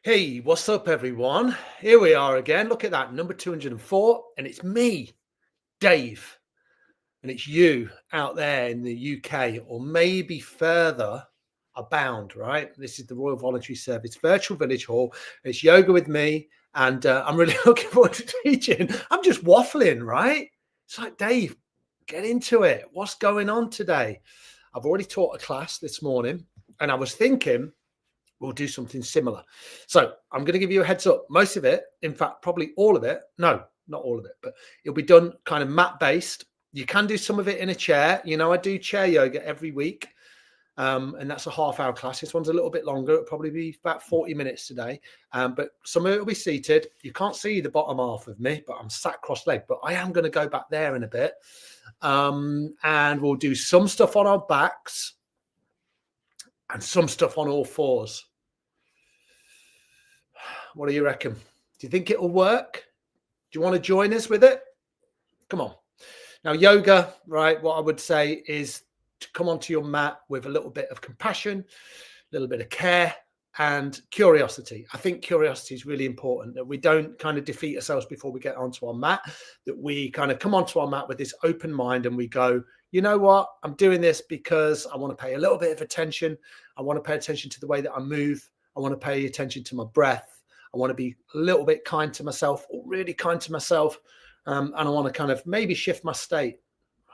Hey, what's up, everyone? Here we are again. Look at that, number 204. And it's me, Dave. And it's you out there in the UK or maybe further abound, right? This is the Royal Voluntary Service Virtual Village Hall. It's yoga with me. And I'm really looking forward to teaching. I'm just waffling, right? It's like, Dave, get into it. What's going on today? I've already taught a class this morning. And I was thinking, we'll do something similar. So I'm going to give you a heads up. Most of it, in fact, probably all of it. No, not all of it, but it'll be done kind of mat based. You can do some of it in a chair. You know, I do chair yoga every week. And that's a half-hour class. This one's a little bit longer. It'll probably be about 40 minutes today. But some of it will be seated. You can't see the bottom half of me, but I'm sat cross-legged. But I am going to go back there in a bit. And we'll do some stuff on our backs and some stuff on all fours. What do you reckon? Do you think it'll work? Do you want to join us with it? Come on. Now, yoga, right? What I would say is to come onto your mat with a little bit of compassion, a little bit of care, and curiosity. I think curiosity is really important, that we don't kind of defeat ourselves before we get onto our mat, that we kind of come onto our mat with this open mind and we go, you know what? I'm doing this because I want to pay a little bit of attention. I want to pay attention to the way that I move. I want to pay attention to my breath. I want to be a little bit kind to myself, or really kind to myself. And I want to kind of maybe shift my state.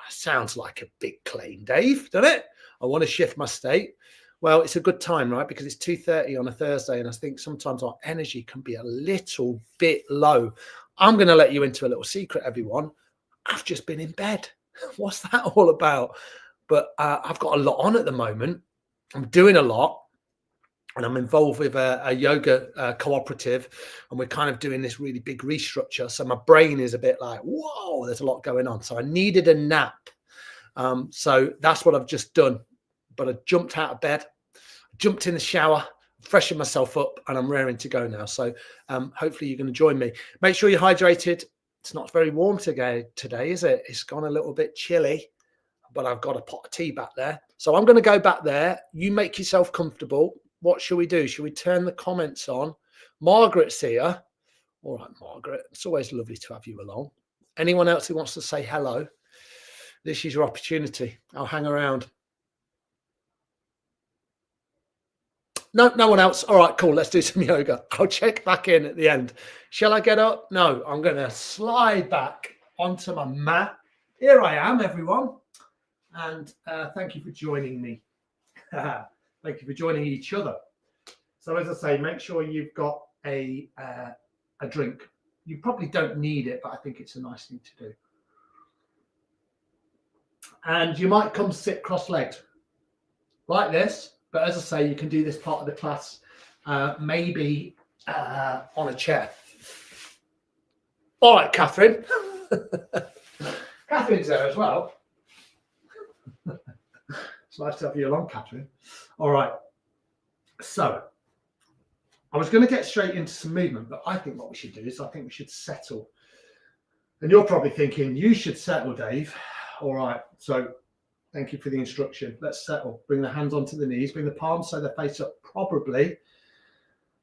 Sounds like a big claim, Dave, doesn't it? I want to shift my state. Well, it's a good time, right? Because it's 2:30 on a Thursday. And I think sometimes our energy can be a little bit low. I'm going to let you into a little secret, everyone. I've just been in bed. What's that all about? But I've got a lot on at the moment. I'm doing a lot. And I'm involved with a yoga cooperative, and we're kind of doing this really big restructure. So my brain is a bit like, whoa, there's a lot going on. So I needed a nap. So that's what I've just done. But I jumped out of bed, jumped in the shower, freshened myself up, and I'm raring to go now. So hopefully you're going to join me. Make sure you're hydrated. It's not very warm today, is it? It's gone a little bit chilly, but I've got a pot of tea back there. So I'm going to go back there. You make yourself comfortable. What should we do? Should we turn the comments on? Margaret's here. All right, Margaret. It's always lovely to have you along. Anyone else who wants to say hello? This is your opportunity. I'll hang around. No one else. All right, cool. Let's do some yoga. I'll check back in at the end. Shall I get up? No, I'm going to slide back onto my mat. Here I am, everyone. And thank you for joining me. Thank you for joining each other. So as I say, make sure you've got a drink. You probably don't need it, but I think it's a nice thing to do. And you might come sit cross-legged like this. But as I say, you can do this part of the class maybe on a chair. All right, Catherine. Catherine's there as well. It's nice to have you along, Catherine. All right. So I was going to get straight into some movement, but I think what we should do is I think we should settle. And you're probably thinking, you should settle, Dave. All right. So thank you for the instruction. Let's settle. Bring the hands onto the knees. Bring the palms so they're face up probably.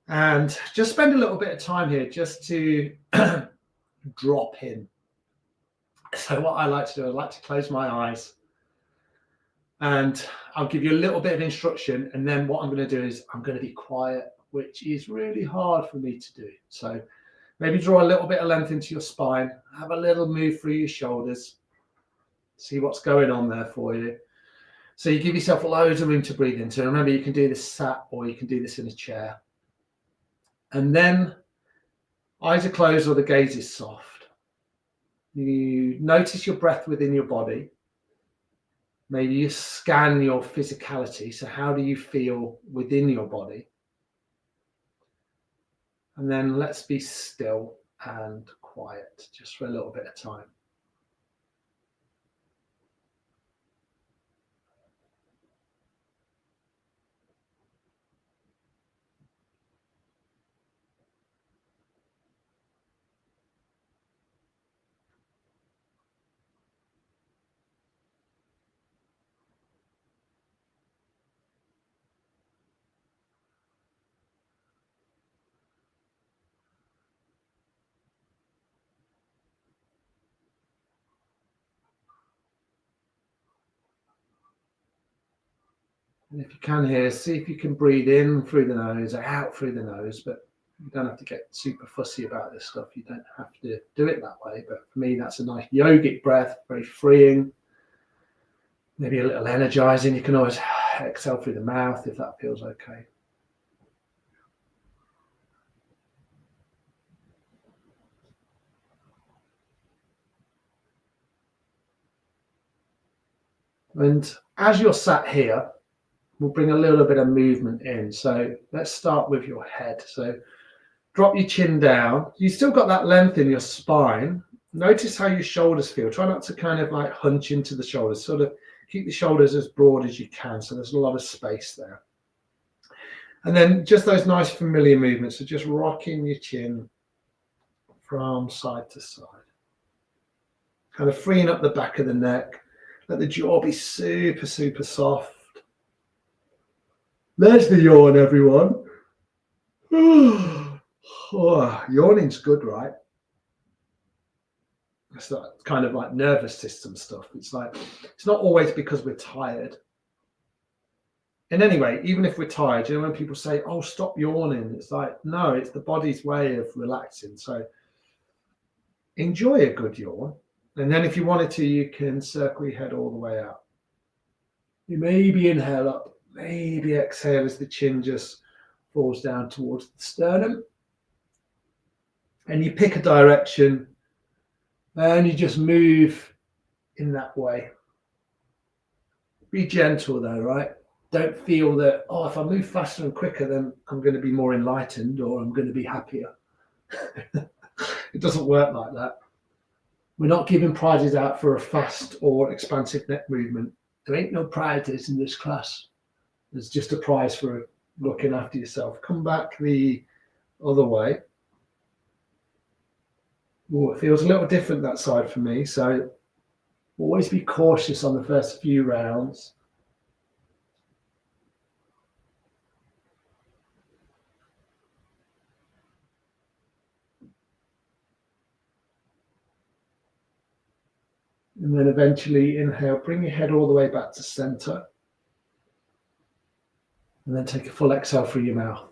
And just spend a little bit of time here just to drop in. So what I like to do, I like to close my eyes. And I'll give you a little bit of instruction. And then what I'm going to do is I'm going to be quiet, which is really hard for me to do. So maybe draw a little bit of length into your spine. Have a little move through your shoulders. See what's going on there for you. So you give yourself loads of room to breathe into. Remember, you can do this sat or you can do this in a chair. And then eyes are closed or the gaze is soft. You notice your breath within your body. Maybe you scan your physicality. So how do you feel within your body? And then let's be still and quiet just for a little bit of time. And if you can here, see if you can breathe in through the nose, out through the nose, but you don't have to get super fussy about this stuff. You don't have to do it that way. But for me, that's a nice yogic breath, very freeing, maybe a little energizing. You can always exhale through the mouth if that feels okay. And as you're sat here, we'll bring a little bit of movement in. So let's start with your head. So drop your chin down. You've still got that length in your spine. Notice how your shoulders feel. Try not to kind of like hunch into the shoulders. Sort of keep the shoulders as broad as you can. So there's a lot of space there. And then just those nice familiar movements. So just rocking your chin from side to side. Kind of freeing up the back of the neck. Let the jaw be super, super soft. There's the yawn, everyone. Oh, yawning's good, right? It's that kind of like nervous system stuff. It's like, it's not always because we're tired. And anyway, even if we're tired, you know, when people say, oh, stop yawning, it's like, no, it's the body's way of relaxing. So enjoy a good yawn. And then if you wanted to, you can circle your head all the way out. You maybe inhale up, maybe exhale as the chin just falls down towards the sternum. And you pick a direction and you just move in that way. Be gentle though, right? Don't feel that, oh, if I move faster and quicker, then I'm going to be more enlightened or I'm going to be happier. It doesn't work like that. We're not giving prizes out for a fast or expansive neck movement. There ain't no prizes in this class. There's just a prize for looking after yourself. Come back the other way. Oh, it feels a little different that side for me. So always be cautious on the first few rounds. And then eventually inhale, bring your head all the way back to center. And then take a full exhale through your mouth.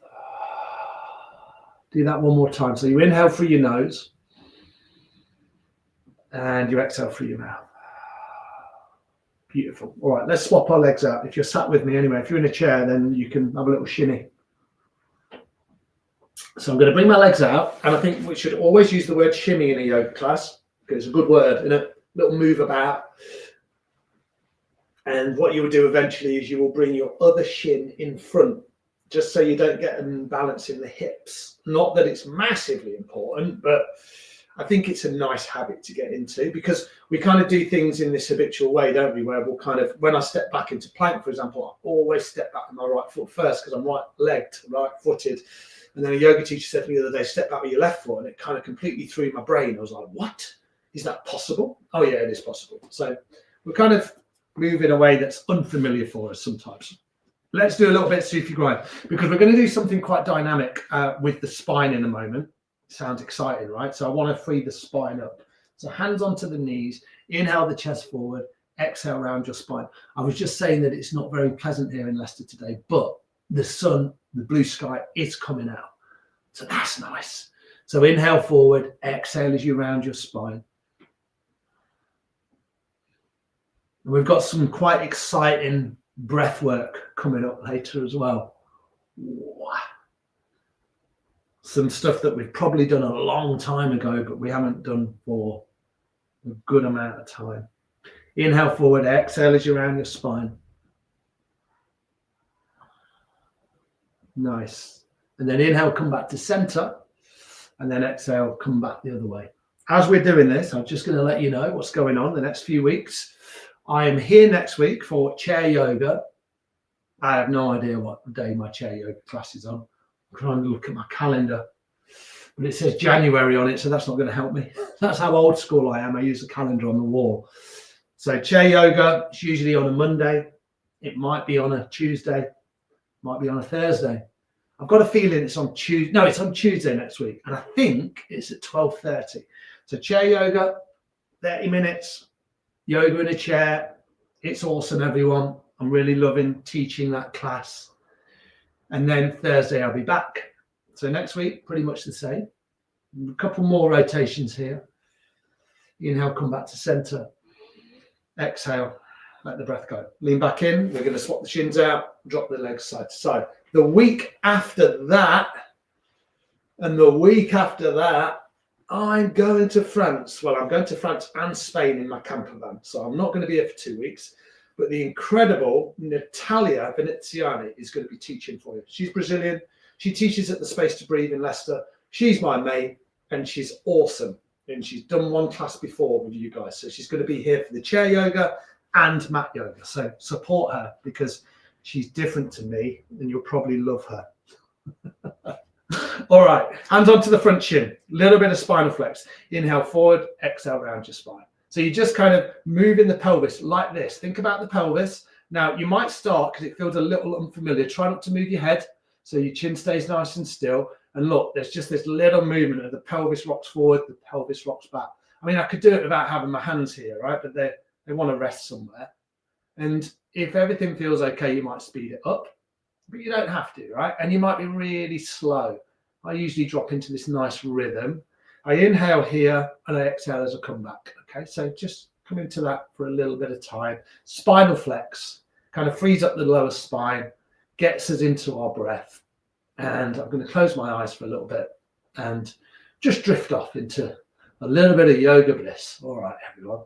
Do that one more time. So you inhale through your nose. And you exhale through your mouth. Beautiful. All right, let's swap our legs out. If you're sat with me anyway, if you're in a chair, then you can have a little shimmy. So I'm going to bring my legs out. And I think we should always use the word shimmy in a yoga class, because it's a good word, isn't it? Little move about. And what you will do eventually is you will bring your other shin in front, just so you don't get an imbalance in the hips. Not that it's massively important, but I think it's a nice habit to get into, because we kind of do things in this habitual way, don't we? Where we'll kind of, when I step back into plank, for example, I always step back with my right foot first because I'm right-legged, right-footed. And then a yoga teacher said to me the other day, step back with your left foot, and it kind of completely threw my brain. I was like, what? Is that possible? Oh yeah, it is possible. So we're kind of moving in a way that's unfamiliar for us sometimes. Let's do a little bit of Sufi grind, because we're going to do something quite dynamic with the spine in a moment. Sounds exciting, right? So I want to free the spine up. So hands onto the knees, inhale the chest forward, exhale around your spine. I was just saying that it's not very pleasant here in Leicester today, but the sun, the blue sky is coming out. So that's nice. So inhale forward, exhale as you round your spine. And we've got some quite exciting breath work coming up later as well. Wow. Some stuff that we've probably done a long time ago, but we haven't done for a good amount of time. Inhale forward, exhale as you round your spine. Nice. And then inhale, come back to center. And then exhale, come back the other way. As we're doing this, I'm just going to let you know what's going on the next few weeks. I am here next week for chair yoga. I have no idea what day my chair yoga class is on. I'm trying to look at my calendar, but it says January on it, so that's not going to help me. That's how old school I am. I use the calendar on the wall. So chair yoga is usually on a Monday. It might be on a Tuesday, might be on a Thursday. I've got a feeling it's on Tuesday. No, it's on Tuesday next week, and I think it's at 12:30. So chair yoga, 30 minutes. Yoga in a chair. It's awesome, everyone. I'm really loving teaching that class. And then Thursday I'll be back. So next week, pretty much the same. A couple more rotations here. Inhale, come back to center. Exhale, let the breath go. Lean back in. We're going to swap the shins out, drop the legs side to side. The week after that, and the week after that, I'm going to France. Well, I'm going to France and Spain in my camper van. So I'm not going to be here for 2 weeks. But the incredible Natalia Veneziani is going to be teaching for you. She's Brazilian. She teaches at the Space to Breathe in Leicester. She's my mate, and she's awesome. And she's done one class before with you guys. So she's going to be here for the chair yoga and mat yoga. So support her because she's different to me and you'll probably love her. All right, hands onto the front shin. Little bit of spinal flex. Inhale forward, exhale round your spine. So you're just kind of moving the pelvis like this. Think about the pelvis. Now you might start because it feels a little unfamiliar. Try not to move your head so your chin stays nice and still. And look, there's just this little movement of the pelvis rocks forward, the pelvis rocks back. I mean, I could do it without having my hands here, right? But they want to rest somewhere. And if everything feels okay, you might speed it up, but you don't have to, right? And you might be really slow. I usually drop into this nice rhythm. I inhale here and I exhale as I come back. Okay, so just come into that for a little bit of time. Spinal flex kind of frees up the lower spine, gets us into our breath. And I'm going to close my eyes for a little bit and just drift off into a little bit of yoga bliss. All right, everyone.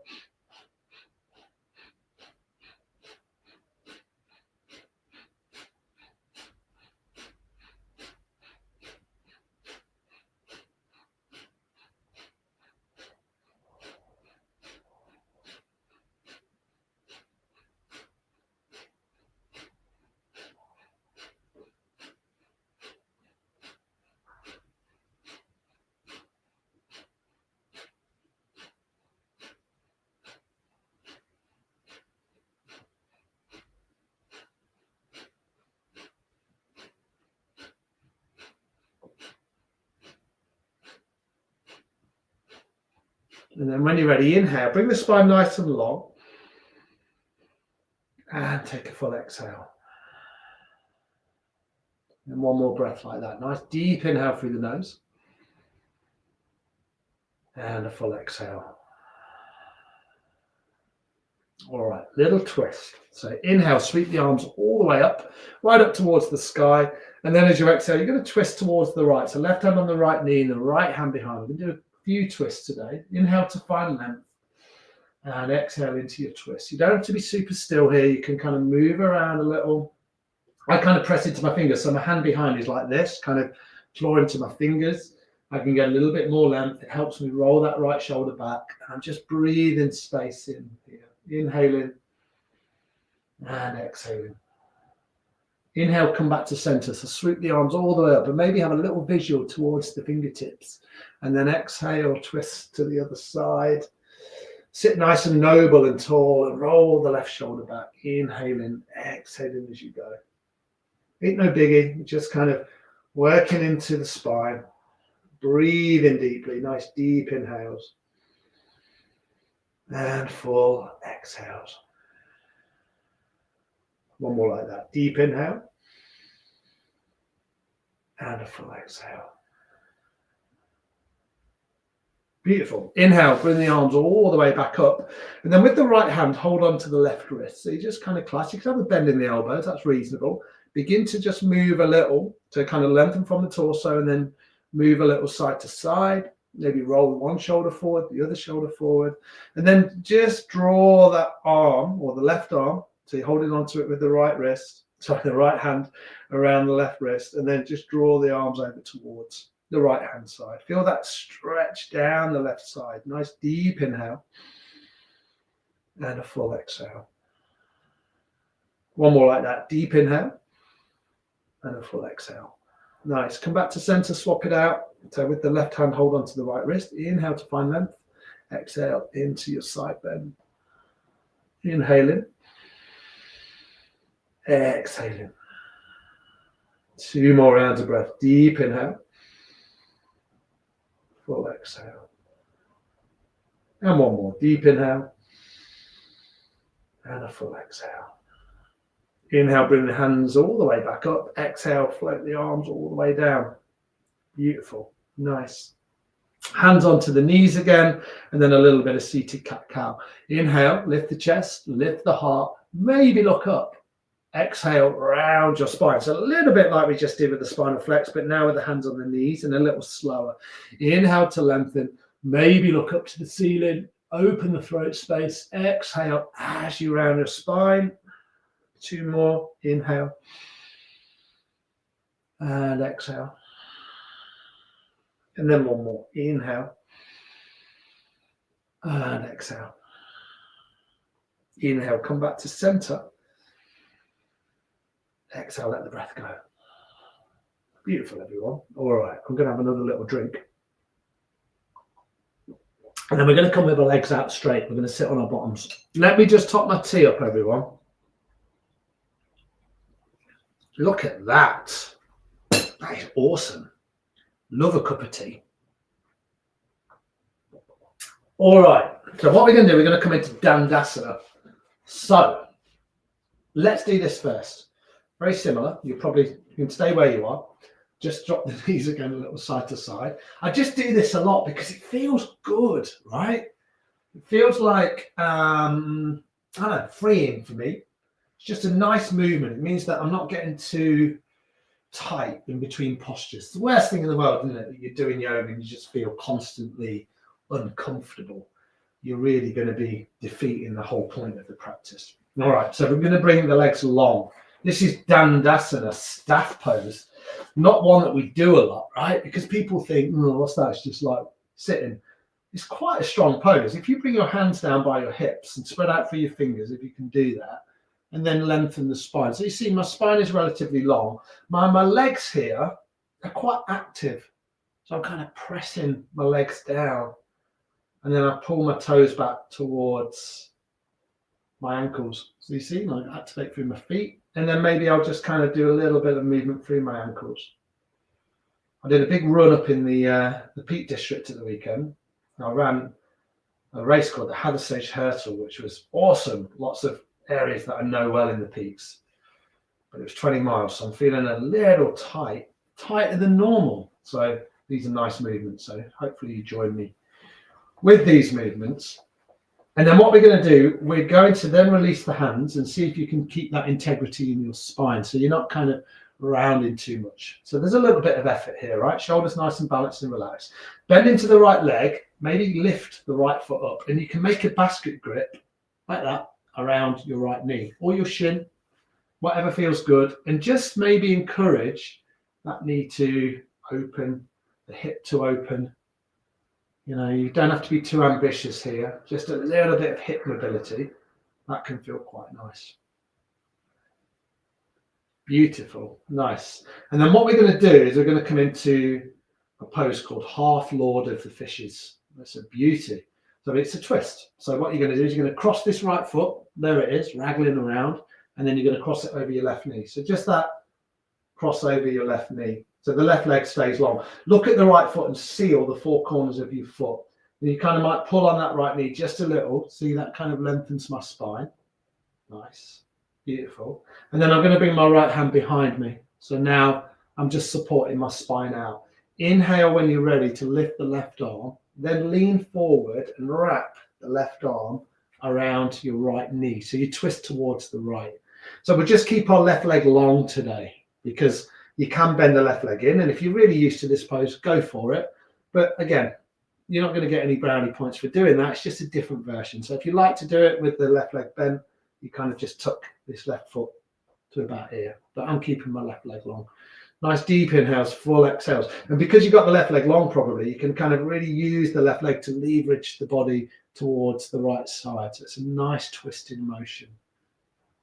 And then when you're ready, inhale, bring the spine nice and long. And take a full exhale. And one more breath like that. Nice deep inhale through the nose. And a full exhale. All right, little twist. So inhale, sweep the arms all the way up, right up towards the sky. And then as you exhale, you're going to twist towards the right. So left hand on the right knee and the right hand behind. We're going to do a few twists today. Inhale to find length. And exhale into your twist. You don't have to be super still here. You can kind of move around a little. I kind of press into my fingers. So my hand behind is like this, kind of claw into my fingers. I can get a little bit more length. It helps me roll that right shoulder back. And I'm just breathing space in here. Inhaling and exhaling. Inhale, come back to center. So sweep the arms all the way up, but maybe have a little visual towards the fingertips. And then exhale, twist to the other side. Sit nice and noble and tall and roll the left shoulder back. Inhaling, exhaling as you go. Ain't no biggie, just kind of working into the spine. Breathing deeply, nice deep inhales. And full exhales. One more like that. Deep inhale. And a full exhale. Beautiful. Inhale, bring the arms all the way back up. And then with the right hand, hold on to the left wrist. So you just kind of clasp. You can have a bend in the elbows. That's reasonable. Begin to just move a little to kind of lengthen from the torso and then move a little side to side. Maybe roll one shoulder forward, the other shoulder forward. And then just draw that arm or the left arm. So you're holding onto it with the right wrist. Sorry, the right hand around the left wrist. And then just draw the arms over towards the right hand side. Feel that stretch down the left side. Nice deep inhale and a full exhale. One more like that. Deep inhale and a full exhale. Nice. Come back to center, swap it out. So with the left hand, hold on to the right wrist. Inhale to find length. Exhale into your side bend. Inhaling. Exhaling. 2 more rounds of breath. Deep inhale. Full exhale. And one more. Deep inhale. And a full exhale. Inhale, bring the hands all the way back up. Exhale, float the arms all the way down. Beautiful. Nice. Hands onto the knees again, and then a little bit of seated cat-cow. Inhale, lift the chest, lift the heart, maybe look up. Exhale, round your spine. So a little bit like we just did with the spinal flex, but now with the hands on the knees and a little slower. Inhale to lengthen, maybe look up to the ceiling, open the throat space. Exhale as you round your spine. 2 more. Inhale and exhale. And then 1 more. Inhale and exhale. Inhale, come back to center. Exhale, let the breath go. Beautiful, everyone. All right, I'm going to have another little drink. And then we're going to come with our legs out straight. We're going to sit on our bottoms. Let me just top my tea up, everyone. Look at that. That is awesome. Love a cup of tea. All right, so what we're going to do, we're going to come into Dandasana. So let's do this first. Very similar. You can stay where you are. Just drop the knees again a little side to side. I just do this a lot because it feels good, right? It feels like, I don't know, freeing for me. It's just a nice movement. It means that I'm not getting too tight in between postures. It's the worst thing in the world, isn't it? That you're doing yoga and you just feel constantly uncomfortable. You're really going to be defeating the whole point of the practice. All right, so we're going to bring the legs long. This is Dandasana, staff pose. Not one that we do a lot, right? Because people think, what's that? It's just like sitting. It's quite a strong pose. If you bring your hands down by your hips and spread out for your fingers, if you can do that, and then lengthen the spine. So you see my spine is relatively long. My legs here are quite active. So I'm kind of pressing my legs down. And then I pull my toes back towards my ankles. So you see, I activate through my feet. And then maybe I'll just kind of do a little bit of movement through my ankles. I did a big run up in the Peak District at the weekend. I ran a race called the Hathersage Hurdle, which was awesome. Lots of areas that I know well in the peaks. But it was 20 miles, so I'm feeling a little tighter than normal. So these are nice movements. So hopefully you join me with these movements. And then what we're going to do, we're going to then release the hands and see if you can keep that integrity in your spine. So you're not kind of rounding too much. So there's a little bit of effort here, right? Shoulders nice and balanced and relaxed. Bend into the right leg, maybe lift the right foot up. And you can make a basket grip like that around your right knee or your shin, whatever feels good. And just maybe encourage that knee to open, the hip to open. You know, you don't have to be too ambitious here. Just a little bit of hip mobility. That can feel quite nice. Beautiful. Nice. And then what we're going to do is we're going to come into a pose called Half Lord of the Fishes. That's a beauty. So it's a twist. So what you're going to do is you're going to cross this right foot. There it is, raggling around. And then you're going to cross it over your left knee. So just that cross over your left knee. So the left leg stays long. Look at the right foot and see all the 4 corners of your foot. And you kind of might pull on that right knee just a little. See, that kind of lengthens my spine. Nice. Beautiful. And then I'm going to bring my right hand behind me. So now I'm just supporting my spine out. Inhale when you're ready to lift the left arm. Then lean forward and wrap the left arm around your right knee. So you twist towards the right. So we'll just keep our left leg long today because you can bend the left leg in. And if you're really used to this pose, go for it. But again, you're not going to get any brownie points for doing that. It's just a different version. So if you like to do it with the left leg bent, you kind of just tuck this left foot to about here. But I'm keeping my left leg long. Nice deep inhales, full exhales. And because you've got the left leg long, probably, you can kind of really use the left leg to leverage the body towards the right side. So it's a nice twisted motion.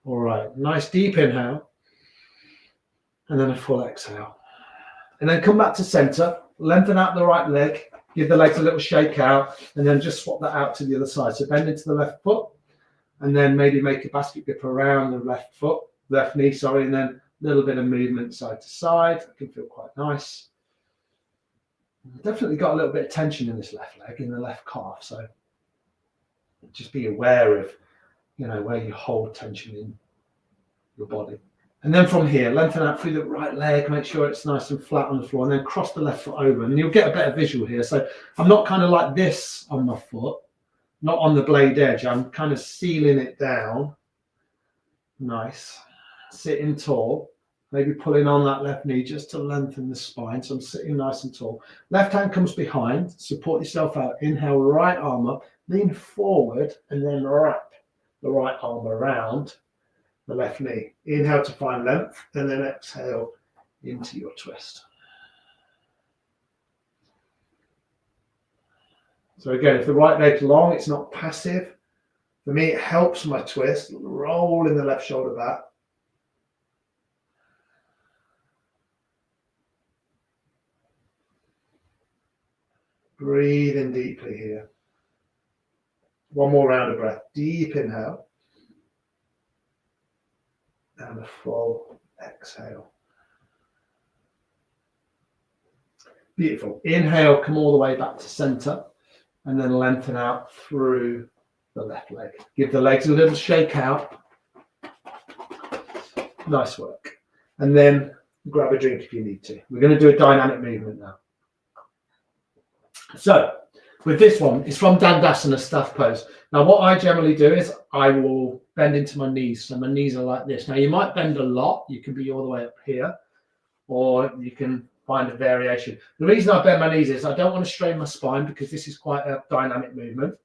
All right, nice deep inhale. And then a full exhale. And then come back to center, lengthen out the right leg, give the legs a little shake out, and then just swap that out to the other side. So bend into the left foot, and then maybe make a basket grip around the left knee, and then a little bit of movement side to side. That can feel quite nice. Definitely got a little bit of tension in this left leg, in the left calf. So just be aware of, where you hold tension in your body. And then from here, lengthen out through the right leg, make sure it's nice and flat on the floor, and then cross the left foot over. And you'll get a better visual here. So I'm not kind of like this on my foot, not on the blade edge. I'm kind of sealing it down. Nice. Sitting tall. Maybe pulling on that left knee just to lengthen the spine. So I'm sitting nice and tall. Left hand comes behind. Support yourself out. Inhale, right arm up. Lean forward and then wrap the right arm around the left knee. Inhale to find length and then exhale into your twist. So again, if the right leg's long, it's not passive. For me, it helps my twist. Rolling the left shoulder back. Breathing deeply here. One more round of breath. Deep inhale. And a full exhale. Beautiful. Inhale, come all the way back to center. And then lengthen out through the left leg. Give the legs a little shake out. Nice work. And then grab a drink if you need to. We're going to do a dynamic movement now. So with this one, it's from Dandasana Staff Pose. Now what I generally do is I will bend into my knees. So my knees are like this. Now you might bend a lot. You can be all the way up here, or you can find a variation. The reason I bend my knees is I don't want to strain my spine, because this is quite a dynamic movement.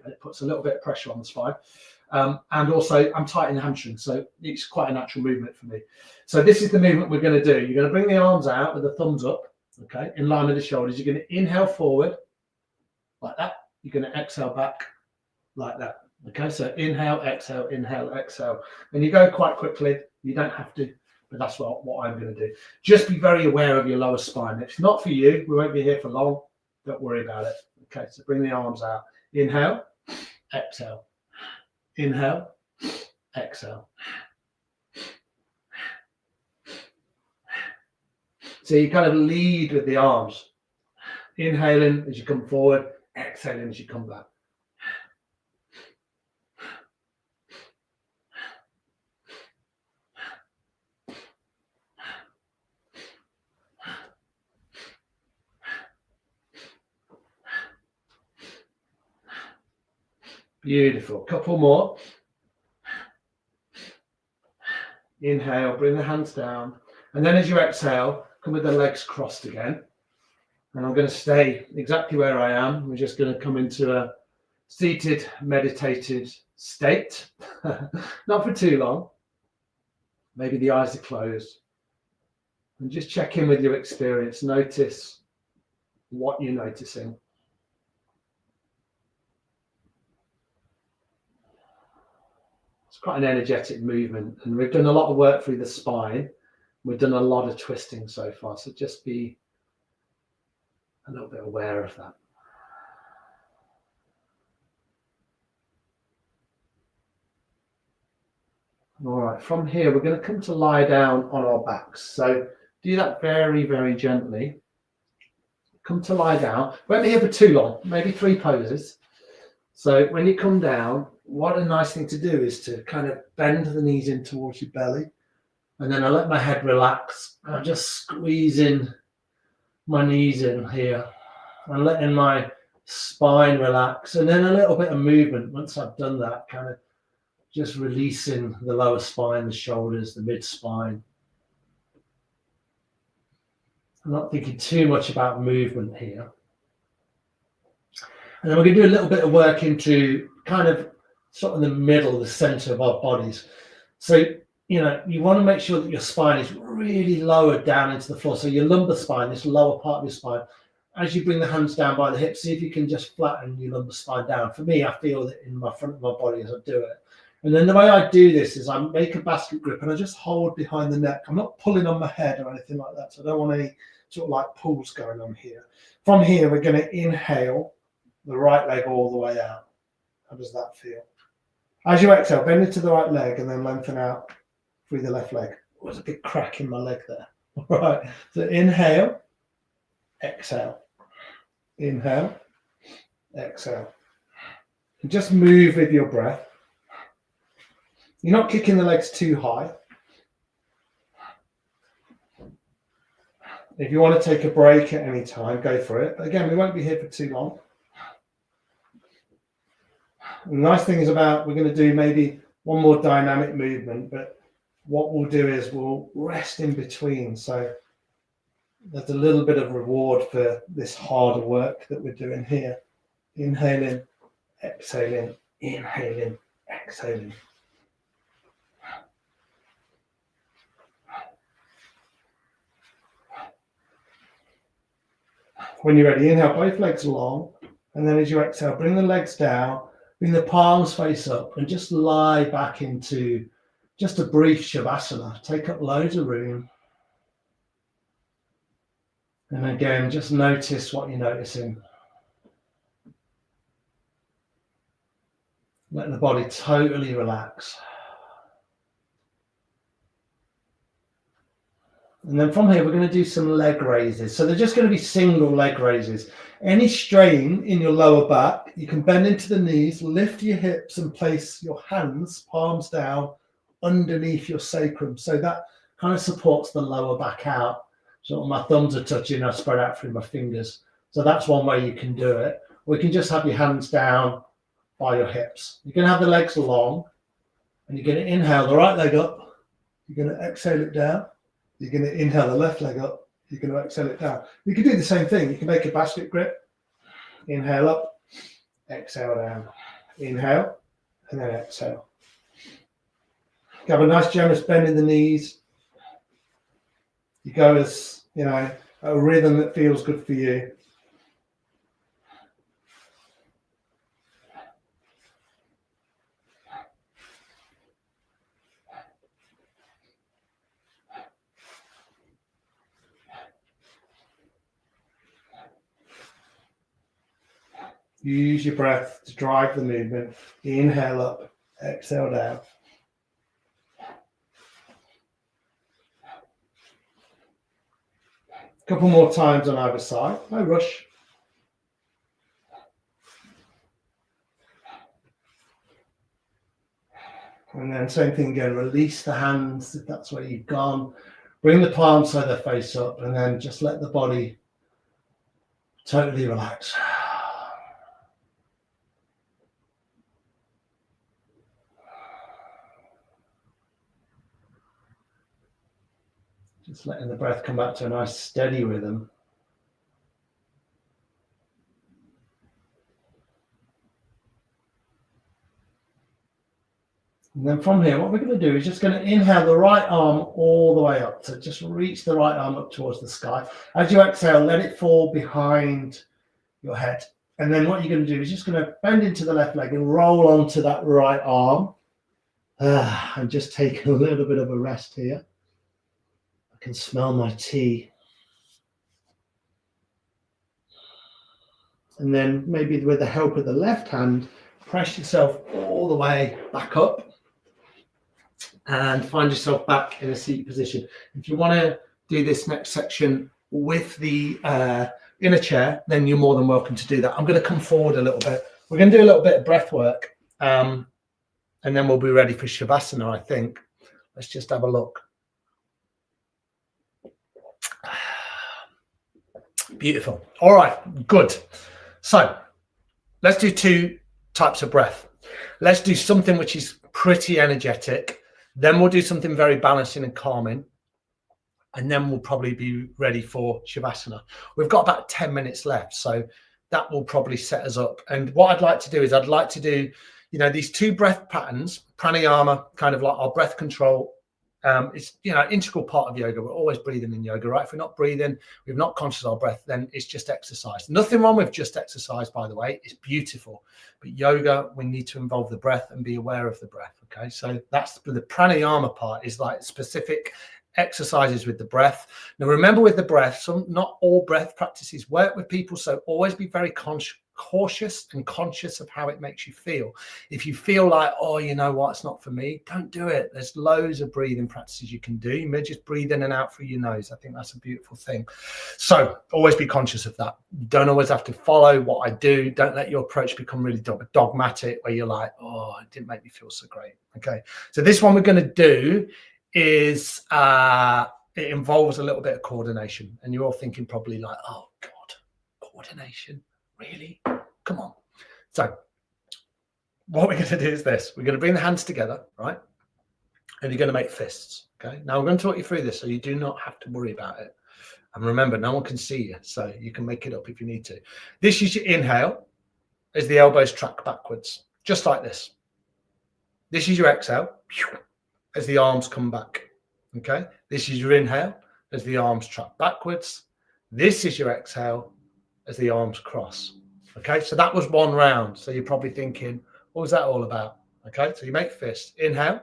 And it puts a little bit of pressure on the spine. And also I'm tight in the hamstring. So it's quite a natural movement for me. So this is the movement we're going to do. You're going to bring the arms out with the thumbs up. Okay, in line with the shoulders. You're going to inhale forward like that. You're going to exhale back like that. Okay, so inhale, exhale, exhale. And you go quite quickly. You don't have to, but that's what I'm going to do. Just be very aware of your lower spine. If it's not for you, we won't be here for long. Don't worry about it. Okay, so bring the arms out. Inhale, exhale. Inhale, exhale. So you kind of lead with the arms. Inhaling as you come forward, exhaling as you come back. Beautiful. Couple more. Inhale, bring the hands down. And then as you exhale, come with the legs crossed again. And I'm going to stay exactly where I am. We're just going to come into a seated, meditative state. Not for too long. Maybe the eyes are closed. And just check in with your experience. Notice what you're noticing. It's quite an energetic movement. And we've done a lot of work through the spine. We've done a lot of twisting so far. So just be a little bit aware of that. All right, from here, we're going to come to lie down on our backs. So do that very, very gently. Come to lie down. Won't be here for too long, maybe 3 poses. So when you come down, what a nice thing to do is to kind of bend the knees in towards your belly. And then I let my head relax. I'm just squeezing my knees in here. I'm letting my spine relax. And then a little bit of movement. Once I've done that, kind of just releasing the lower spine, the shoulders, the mid-spine. I'm not thinking too much about movement here. And then we're going to do a little bit of work into kind of sort of the middle, the center of our bodies. So, you know, you want to make sure that your spine is really lowered down into the floor. So your lumbar spine, this lower part of your spine, as you bring the hands down by the hips, see if you can just flatten your lumbar spine down. For me, I feel that in my front of my body as I do it. And then the way I do this is I make a basket grip and I just hold behind the neck. I'm not pulling on my head or anything like that. So I don't want any sort of like pulls going on here. From here, we're going to inhale the right leg all the way out. How does that feel? As you exhale, bend into the right leg and then lengthen out through the left leg. Oh, there's a big crack in my leg there. All right. So inhale, exhale. Inhale, exhale. And just move with your breath. You're not kicking the legs too high. If you want to take a break at any time, go for it. But again, we won't be here for too long. The nice thing is we're going to do maybe one more dynamic movement, but what we'll do is we'll rest in between. So there's a little bit of reward for this harder work that we're doing here. Inhaling, exhaling, inhaling, exhaling. When you're ready, inhale both legs long, and then as you exhale, bring the legs down, bring the palms face up, and just lie back into just a brief Shavasana. Take up loads of room. And again, just notice what you're noticing. Let the body totally relax. And then from here, we're going to do some leg raises. So they're just going to be single leg raises. Any strain in your lower back, you can bend into the knees, lift your hips and place your hands, palms down, underneath your sacrum. So that kind of supports the lower back out. So my thumbs are touching, I spread out through my fingers. So that's one way you can do it. Or you can just have your hands down by your hips. You can have the legs long, and you're going to inhale the right leg up. You're going to exhale it down. You're going to inhale the left leg up. You're going to exhale it down. You can do the same thing. You can make a basket grip. Inhale up, exhale down. Inhale, and then exhale. You have a nice generous bend in the knees. You go as, a rhythm that feels good for you. Use your breath to drive the movement. Inhale up, exhale down. A couple more times on either side, no rush. And then same thing again, release the hands if that's where you've gone. Bring the palms so they face up, and then just let the body totally relax. Just letting the breath come back to a nice steady rhythm. And then from here, what we're going to do is just going to inhale the right arm all the way up. So just reach the right arm up towards the sky. As you exhale, let it fall behind your head. And then what you're going to do is just going to bend into the left leg and roll onto that right arm. And just take a little bit of a rest here. I can smell my tea. And then maybe with the help of the left hand, press yourself all the way back up and find yourself back in a seat position. If you want to do this next section with the in a chair, then you're more than welcome to do that. I'm going to come forward a little bit. We're going to do a little bit of breath work, and then we'll be ready for Shavasana, I think. Let's just have a look. Beautiful. All right, good. So let's do two types of breath. Let's do something which is pretty energetic. Then we'll do something very balancing and calming. And then we'll probably be ready for Shavasana. We've got about 10 minutes left, so that will probably set us up. And what I'd like to do is I'd like to do, these two breath patterns, pranayama, kind of like our breath control. It's, integral part of yoga. We're always breathing in yoga, right? If we're not breathing, we're not conscious of our breath, then it's just exercise. Nothing wrong with just exercise, by the way. It's beautiful. But yoga, we need to involve the breath and be aware of the breath, okay? So that's the pranayama part, is like specific exercises with the breath. Now, remember with the breath, not all breath practices work with people, so always be very cautious and conscious of how it makes you feel. If you feel like, oh, you know what, it's not for me, don't do it. There's loads of breathing practices you can do. You may just breathe in and out through your nose. I think that's a beautiful thing. So always be conscious of that. You don't always have to follow what I do. Don't let your approach become really dogmatic, where you're like, oh, it didn't make me feel so great. Okay, so this one we're going to do is it involves a little bit of coordination. And you're all thinking probably like, oh God, coordination, really? Come on. So what we're going to do is this. We're going to bring the hands together, right? And you're going to make fists, okay? Now I'm going to talk you through this so you do not have to worry about it. And remember, no one can see you, so you can make it up if you need to. This is your inhale as the elbows track backwards, just like this. This is your exhale as the arms come back, okay? This is your inhale as the arms track backwards. This is your exhale as the arms cross, okay? So that was one round. So you're probably thinking, what was that all about? Okay, so you make fists. Inhale,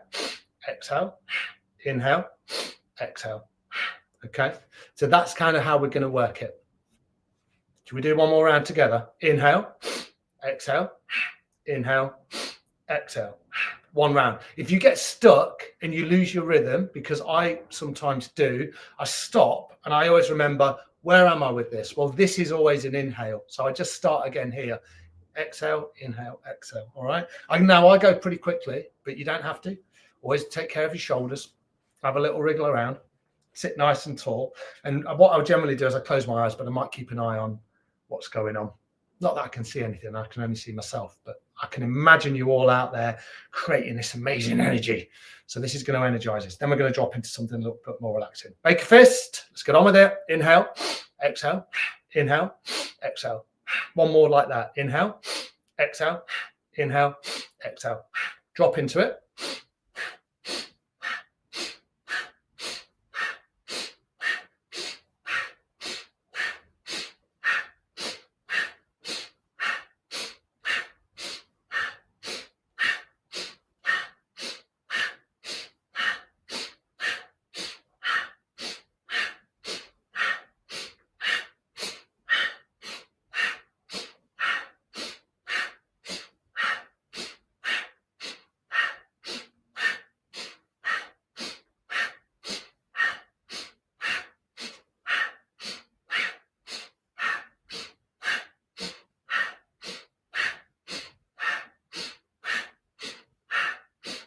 exhale, inhale, exhale. Okay, so that's kind of how we're going to work it. Should we do one more round together? Inhale, exhale, inhale, exhale. One round. If you get stuck and you lose your rhythm, because I sometimes do, I stop and I always remember, where am I with this? Well, this is always an inhale. So I just start again here. Exhale, inhale, exhale. All right. I go pretty quickly, but you don't have to. Always take care of your shoulders. Have a little wriggle around. Sit nice and tall. And what I'll generally do is I close my eyes, but I might keep an eye on what's going on. Not that I can see anything. I can only see myself, but I can imagine you all out there creating this amazing energy. So this is going to energize us. Then we're going to drop into something a little bit more relaxing. Make a fist. Let's get on with it. Inhale, exhale, inhale, exhale. One more like that. Inhale, exhale, inhale, exhale. Drop into it.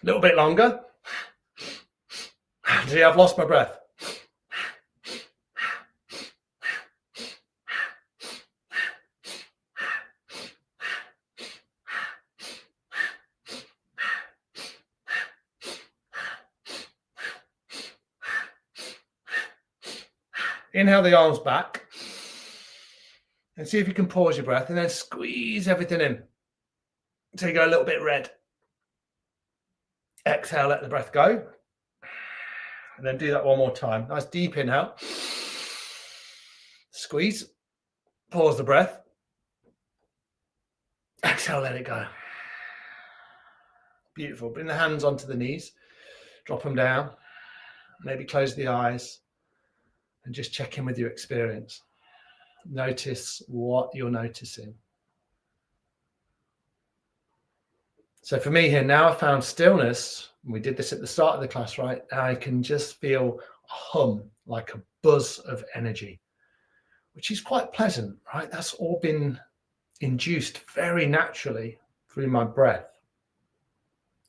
A little bit longer. See, I've lost my breath. Inhale the arms back and see if you can pause your breath and then squeeze everything in until you go a little bit red. Exhale, let the breath go. And then do that one more time. Nice deep inhale. Squeeze. Pause the breath. Exhale, let it go. Beautiful. Bring the hands onto the knees. Drop them down. Maybe close the eyes. And just check in with your experience. Notice what you're noticing. So for me here, now I found stillness. We did this at the start of the class, right? I can just feel a hum, like a buzz of energy, which is quite pleasant, right? That's all been induced very naturally through my breath.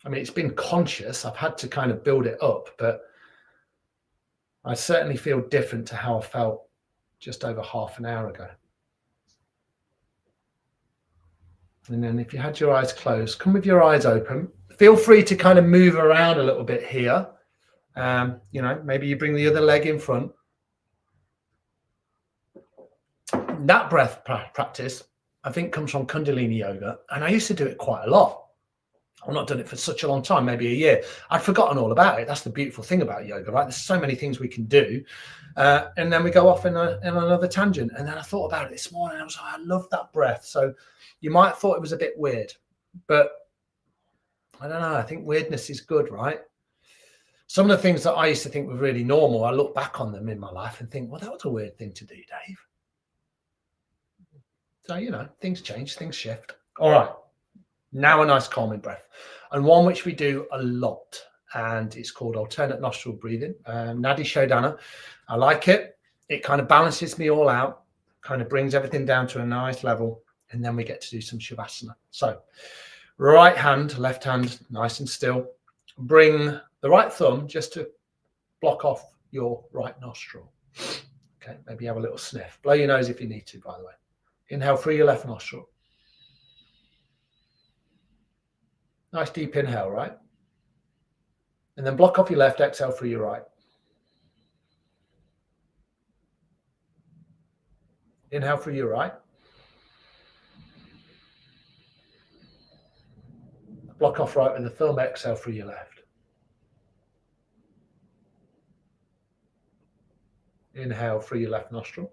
I mean, it's been conscious. I've had to kind of build it up, but I certainly feel different to how I felt just over half an hour ago. And then if you had your eyes closed, come with your eyes open. Feel free to kind of move around a little bit here. Maybe you bring the other leg in front. That breath practice, I think, comes from Kundalini yoga. And I used to do it quite a lot. I've not done it for such a long time, maybe a year. I'd forgotten all about it. That's the beautiful thing about yoga, right? There's so many things we can do. And then we go off in another tangent. And then I thought about it this morning. And I was like, I love that breath. So you might have thought it was a bit weird, but I don't know. I think weirdness is good, right? Some of the things that I used to think were really normal, I look back on them in my life and think, well, that was a weird thing to do, Dave. So, things change, things shift. All right. Now a nice calming breath, and one which we do a lot, and it's called alternate nostril breathing. Nadi Shodhana. I like it. It kind of balances me all out, kind of brings everything down to a nice level, and then we get to do some Shavasana. So right hand, left hand, nice and still. Bring the right thumb just to block off your right nostril. Okay, maybe have a little sniff. Blow your nose if you need to, by the way. Inhale through your left nostril. Nice deep inhale, right? And then block off your left, exhale through your right. Inhale through your right. Block off right with the thumb, exhale through your left. Inhale through your left nostril.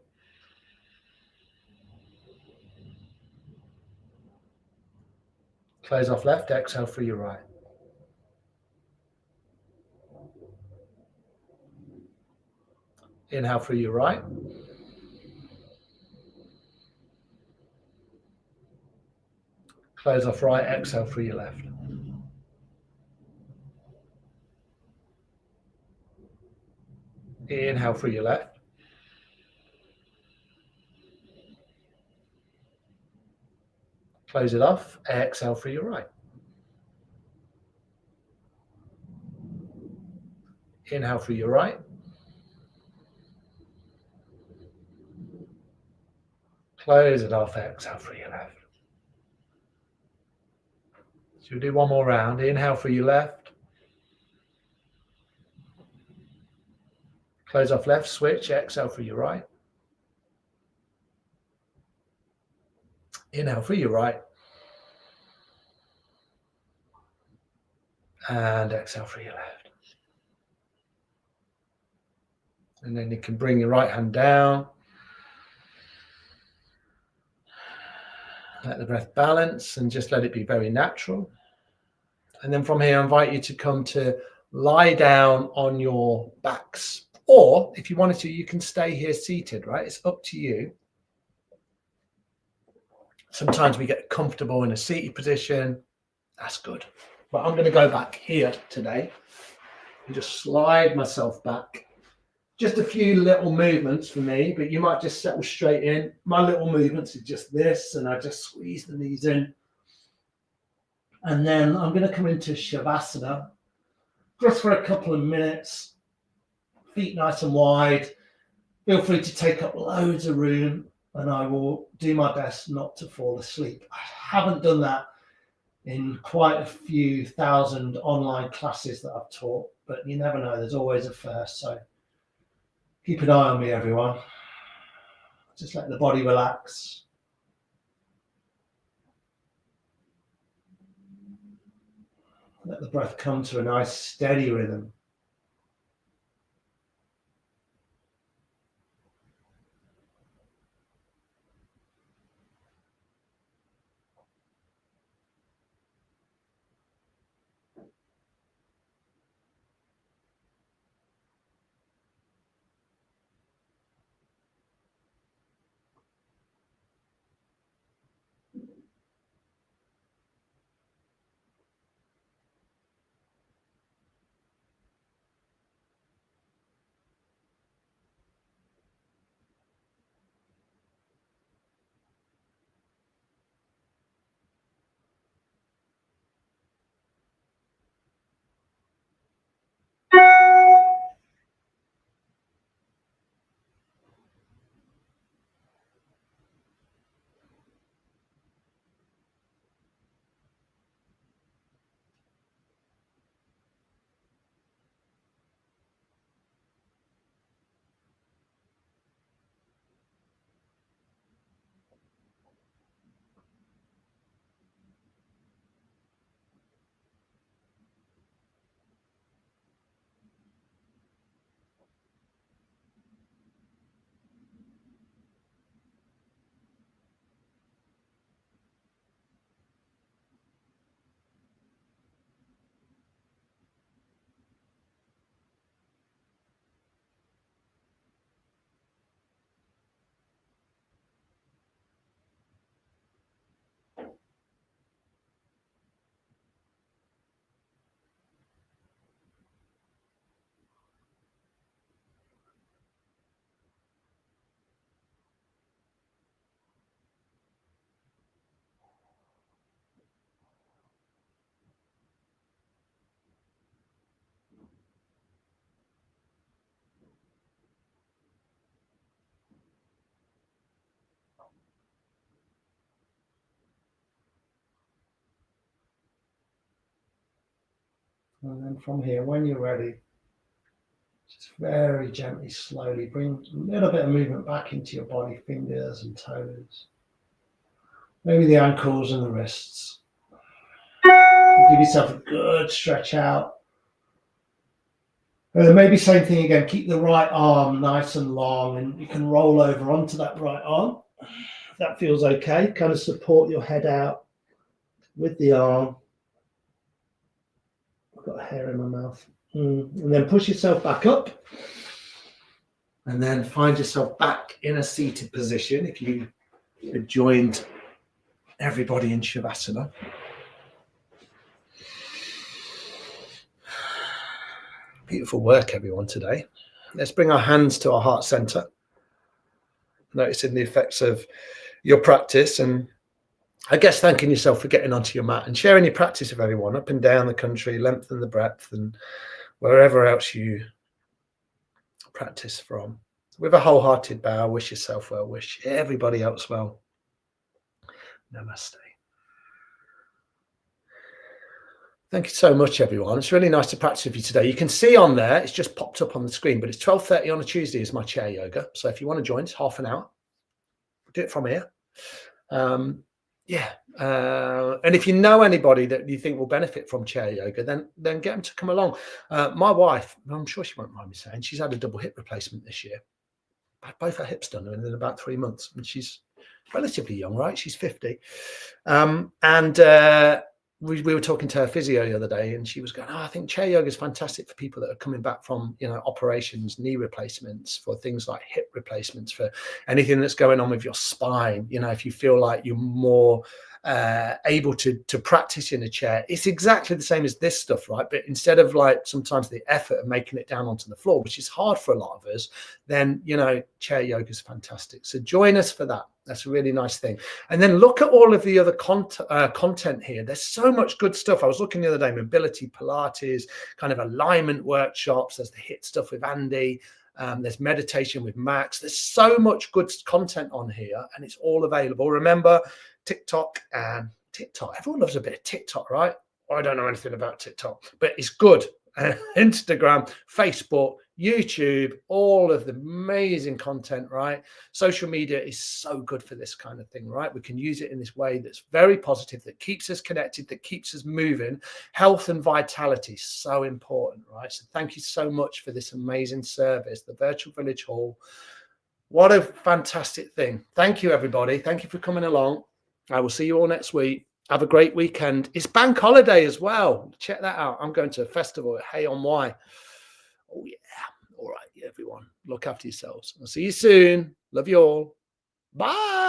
Close off left, exhale through your right. Inhale through your right. Close off right, exhale through your left. Inhale through your left. Close it off, exhale through your right. Inhale through your right. Close it off, exhale through your left. So we'll do one more round. Inhale through your left. Close off left, switch, exhale through your right. Inhale through your right. And exhale through your left. And then you can bring your right hand down. Let the breath balance and just let it be very natural. And then from here, I invite you to come to lie down on your backs. Or if you wanted to, you can stay here seated, right? It's up to you. Sometimes we get comfortable in a seated position. That's good. But I'm going to go back here today and just slide myself back. Just a few little movements for me, but you might just settle straight in. My little movements is just this, and I just squeeze the knees in. And then I'm going to come into Shavasana just for a couple of minutes. Feet nice and wide. Feel free to take up loads of room, and I will do my best not to fall asleep. I haven't done that in quite a few thousand online classes that I've taught, but you never know. There's always a first. So keep an eye on me, everyone. Just let the body relax. Let the breath come to a nice steady rhythm. And then from here, when you're ready, just very gently, slowly bring a little bit of movement back into your body, fingers and toes. Maybe the ankles and the wrists. Give yourself a good stretch out. And then maybe same thing again, keep the right arm nice and long, and you can roll over onto that right arm. If that feels okay, kind of support your head out with the arm. I've got a hair in my mouth. And then push yourself back up. And then find yourself back in a seated position if you had joined everybody in Shavasana. Beautiful work, everyone, today. Let's bring our hands to our heart center. Noticing the effects of your practice, and I guess thanking yourself for getting onto your mat and sharing your practice with everyone up and down the country, length and the breadth, and wherever else you practice from. With a wholehearted bow, wish yourself well, wish everybody else well. Namaste. Thank you so much, everyone. It's really nice to practice with you today. You can see on there, it's just popped up on the screen, but it's 12:30 on a Tuesday is my chair yoga. So if you want to join, it's half an hour. Do it from here. And if you know anybody that you think will benefit from chair yoga, then get them to come along. My wife, I'm sure she won't mind me saying, she's had a double hip replacement this year. Had both her hips done in about 3 months, and she's relatively young, right? She's 50. We were talking to her physio the other day, and she was going, I think chair yoga is fantastic for people that are coming back from, operations, knee replacements, for things like hip replacements, for anything that's going on with your spine. If you feel like you're more able to practice in a chair, it's exactly the same as this stuff, right? But instead of like sometimes the effort of making it down onto the floor, which is hard for a lot of us, then chair yoga is fantastic. So join us for that. That's a really nice thing. And then look at all of the other content here. There's so much good stuff. I was looking the other day, mobility, Pilates, kind of alignment workshops. There's the HIIT stuff with Andy. There's meditation with Max. There's so much good content on here, and it's all available. Remember, TikTok. Everyone loves a bit of TikTok, right? I don't know anything about TikTok, but it's good. Instagram, Facebook, YouTube, all of the amazing content, right? Social media is so good for this kind of thing, right? We can use it in this way that's very positive, that keeps us connected, that keeps us moving. Health and vitality, so important, right? So thank you so much for this amazing service, the Virtual Village Hall. What a fantastic thing. Thank you, everybody. Thank you for coming along. I will see you all next week. Have a great weekend. It's bank holiday as well. Check that out. I'm going to a festival at Hay on Wye. Oh, yeah. All right, everyone. Look after yourselves. I'll see you soon. Love you all. Bye.